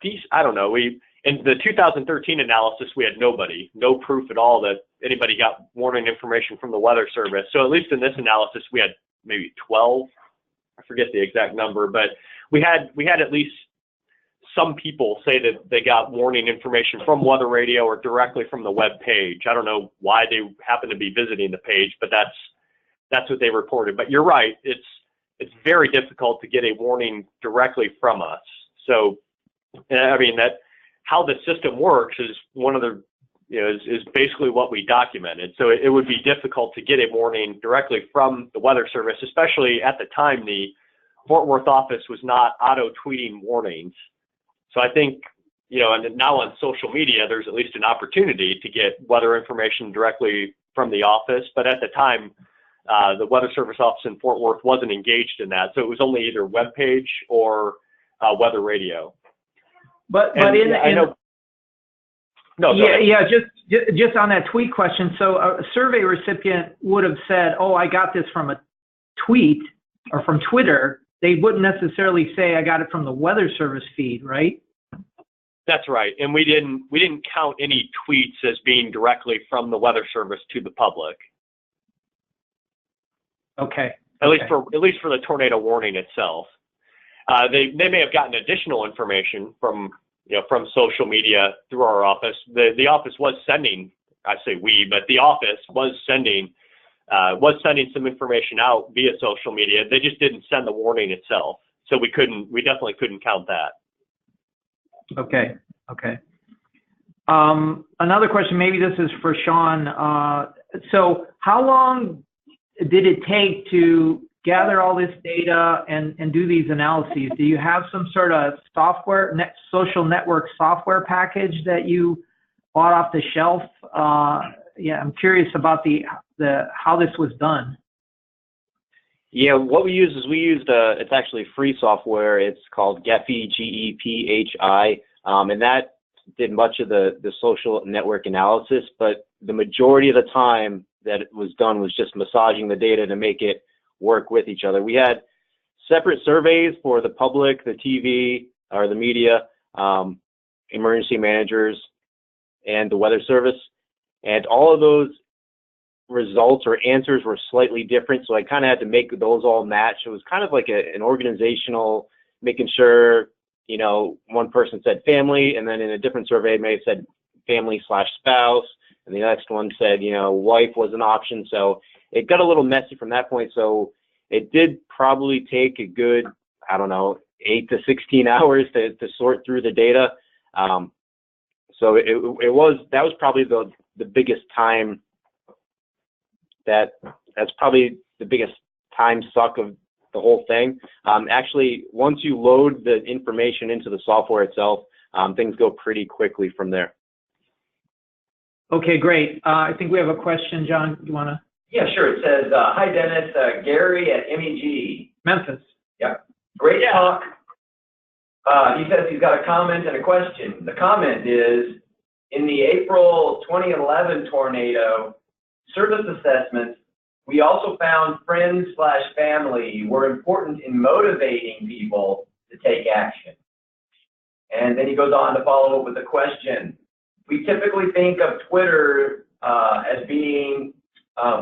piece. I don't know. In the 2013 analysis, we had no proof at all that anybody got warning information from the Weather Service. So at least in this analysis, we had maybe 12. I forget the exact number, but we had at least some people say that they got warning information from Weather Radio or directly from the web page. I don't know why they happen to be visiting the page, but that's what they reported. But you're right, it's very difficult to get a warning directly from us. So, I mean, that how the system works is one of the, is basically what we documented. So it would be difficult to get a warning directly from the Weather Service, especially at the time the Fort Worth office was not auto-tweeting warnings. So I think, and now on social media, there's at least an opportunity to get weather information directly from the office. But at the time, the Weather Service office in Fort Worth wasn't engaged in that. So it was only either web page or Weather Radio. Just on that tweet question. So a survey recipient would have said, "Oh, I got this from a tweet or from Twitter." They wouldn't necessarily say, "I got it from the Weather Service feed," right? That's right, and we didn't count any tweets as being directly from the Weather Service to the public. Okay. At least for the tornado warning itself. They may have gotten additional information from social media through our office. The office was sending, I say we, but the office was sending some information out via social media. They just didn't send the warning itself, so we definitely couldn't count that. Okay. Another question, maybe this is for Sean. So how long did it take to gather all this data and do these analyses? Do you have some sort of social network software package that you bought off the shelf? I'm curious about how this was done. Yeah, what we used it's actually free software. It's called Gephi, Gephi, and that did much of the social network analysis, but the majority of the time that it was done was just massaging the data to make it work with each other. We had separate surveys for the public, the TV, or the media, emergency managers, and the Weather Service, and all of those results or answers were slightly different, so I kind of had to make those all match. It was kind of like an organizational, making sure, one person said family, and then in a different survey it may have said family/spouse, and the next one said, wife was an option. So it got a little messy from that point. So it did probably take a good, 8 to 16 hours to sort through the data. So that was probably the biggest time. That's probably the biggest time suck of the whole thing. Actually, once you load the information into the software itself, things go pretty quickly from there. Okay, great. I think we have a question, John. You want to? Yeah, sure. It says, "Hi, Dennis. Gary at MEG. Memphis." Yep. Great talk. He says he's got a comment and a question. The comment is, in the April 2011 tornado service assessments, we also found friends/family were important in motivating people to take action. And then he goes on to follow up with a question. We typically think of Twitter as being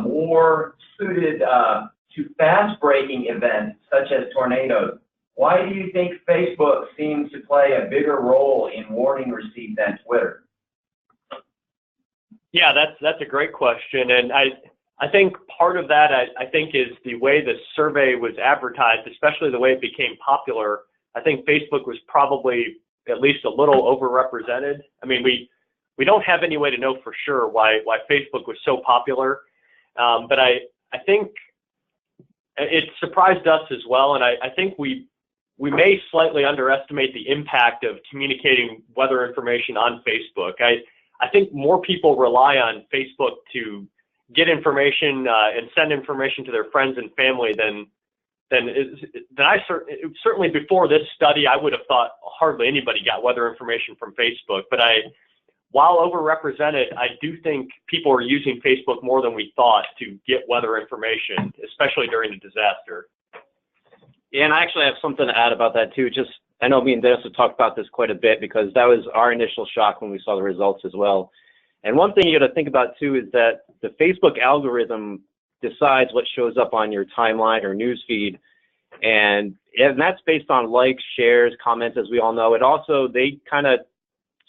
more suited to fast-breaking events such as tornadoes. Why do you think Facebook seems to play a bigger role in warning receipt than Twitter? Yeah, that's a great question, and I think part of that I think is the way the survey was advertised, especially the way it became popular. I think Facebook was probably at least a little overrepresented. I mean, we don't have any way to know for sure why Facebook was so popular, but I think it surprised us as well, and I think we may slightly underestimate the impact of communicating weather information on Facebook. I think more people rely on Facebook to get information and send information to their friends and family than certainly before this study, I would have thought hardly anybody got weather information from Facebook. But while overrepresented, I do think people are using Facebook more than we thought to get weather information, especially during a disaster. Yeah, and I actually have something to add about that too. I know me and Dennis have talked about this quite a bit because that was our initial shock when we saw the results as well. And one thing you got to think about too is that the Facebook algorithm decides what shows up on your timeline or news feed. And that's based on likes, shares, comments, as we all know. It also, they kind of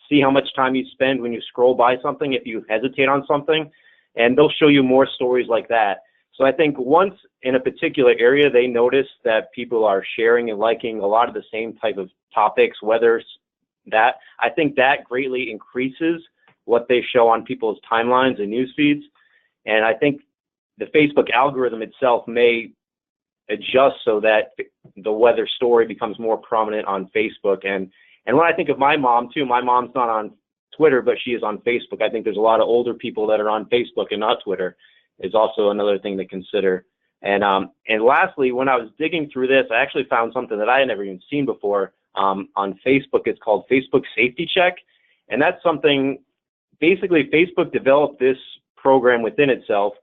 see how much time you spend when you scroll by something, if you hesitate on something, and they'll show you more stories like that. So I think once in a particular area they notice that people are sharing and liking a lot of the same type of topics, whether it's that, I think that greatly increases what they show on people's timelines and news feeds. And I think the Facebook algorithm itself may adjust so that the weather story becomes more prominent on Facebook. And when I think of my mom too, my mom's not on Twitter, but she is on Facebook. I think there's a lot of older people that are on Facebook and not Twitter is also another thing to consider. And lastly, when I was digging through this, I actually found something that I had never even seen before on Facebook. It's called Facebook Safety Check. And that's something, basically Facebook developed this program within itself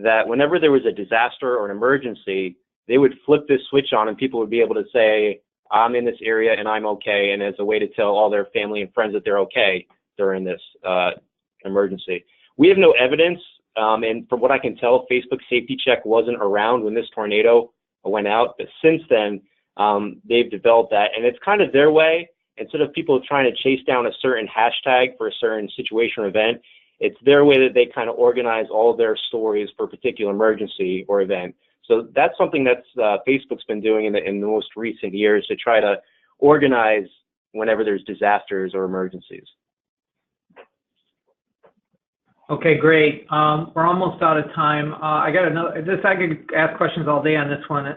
that whenever there was a disaster or an emergency, they would flip this switch on and people would be able to say, I'm in this area and I'm okay, and as a way to tell all their family and friends that they're okay during this emergency. We have no evidence, and from what I can tell, Facebook Safety Check wasn't around when this tornado went out, but since then, they've developed that, and it's kind of their way. Instead of people trying to chase down a certain hashtag for a certain situation or event, it's their way that they kind of organize all of their stories for a particular emergency or event. So that's something that's Facebook's been doing in the most recent years to try to organize whenever there's disasters or emergencies. Okay, great. We're almost out of time. I got another. I could ask questions all day on this one.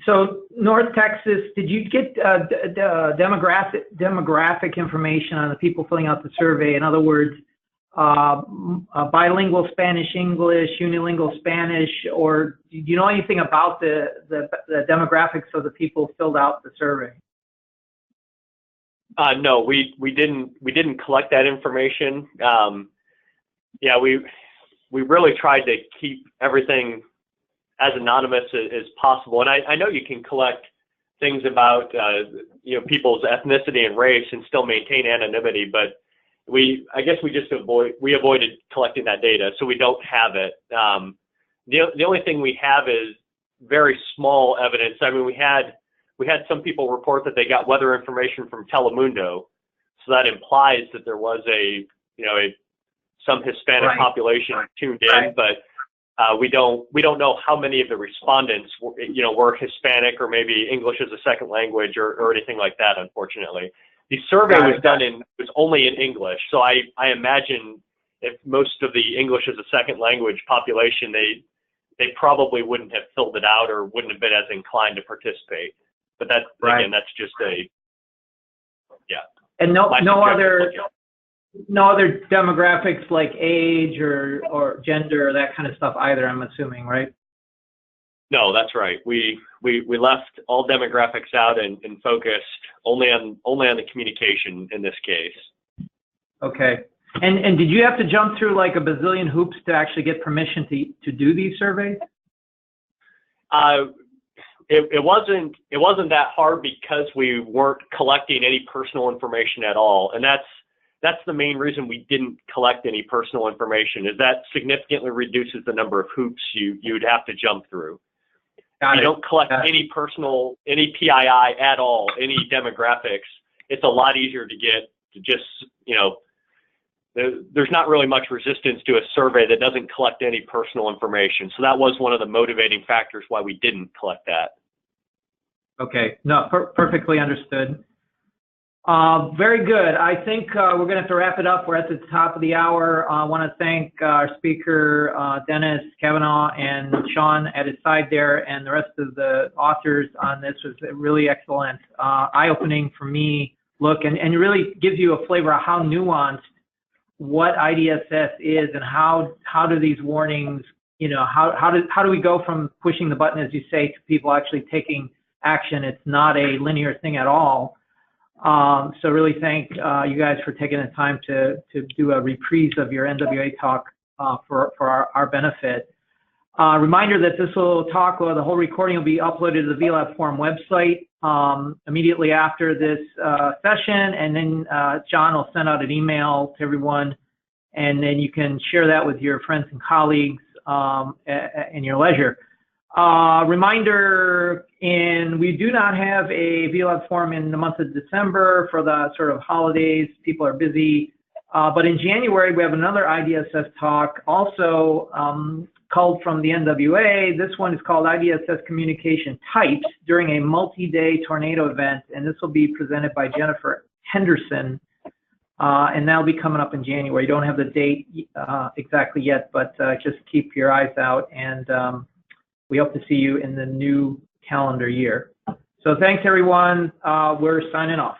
So North Texas, did you get demographic information on the people filling out the survey? In other words, bilingual Spanish-English, unilingual Spanish, or do you know anything about the demographics of the people who filled out the survey? No, we didn't collect that information. Yeah, we really tried to keep everything as anonymous as possible, and I know you can collect things about people's ethnicity and race and still maintain anonymity, but I guess we just avoided collecting that data, so we don't have it. The only thing we have is very small evidence. I mean, we had some people report that they got weather information from Telemundo, so that implies that there was some Hispanic population tuned in, but we don't know how many of the respondents were Hispanic or maybe English as a second language or anything like that, unfortunately. The survey was only in English, so I imagine if most of the English as a second language population, they probably wouldn't have filled it out or wouldn't have been as inclined to participate. But again, that's just And no other demographics like age or gender or that kind of stuff either, I'm assuming, right? No, that's right. We left all demographics out and focused only on the communication in this case. Okay. And did you have to jump through like a bazillion hoops to actually get permission to do these surveys? It wasn't that hard because we weren't collecting any personal information at all, and that's the main reason we didn't collect any personal information, is that significantly reduces the number of hoops you'd have to jump through. You don't collect any PII at all, any demographics. It's a lot easier to get to just, there's not really much resistance to a survey that doesn't collect any personal information. So that was one of the motivating factors why we didn't collect that. Okay, no, perfectly understood. Very good. I think we're going to have to wrap it up. We're at the top of the hour. I want to thank our speaker, Dennis Kavanaugh, and Sean at his side there, and the rest of the authors on this. Was really excellent, eye-opening for me look, and it really gives you a flavor of how nuanced what IDSS is and how do these warnings, how do we go from pushing the button, as you say, to people actually taking action. It's not a linear thing at all. So really thank you guys for taking the time to do a reprise of your NWA talk for our benefit. Reminder that this the whole recording will be uploaded to the VLab Forum website immediately after this session, and then John will send out an email to everyone, and then you can share that with your friends and colleagues in your leisure. Reminder, we do not have a VLab forum in the month of December for the sort of holidays. People are busy. But in January, we have another IDSS talk, also called from the NWA. This one is called IDSS Communication Types during a multi-day tornado event, and this will be presented by Jennifer Henderson, and that'll be coming up in January. Don't have the date exactly yet, but just keep your eyes out, and we hope to see you in the new calendar year. So thanks, everyone. We're signing off.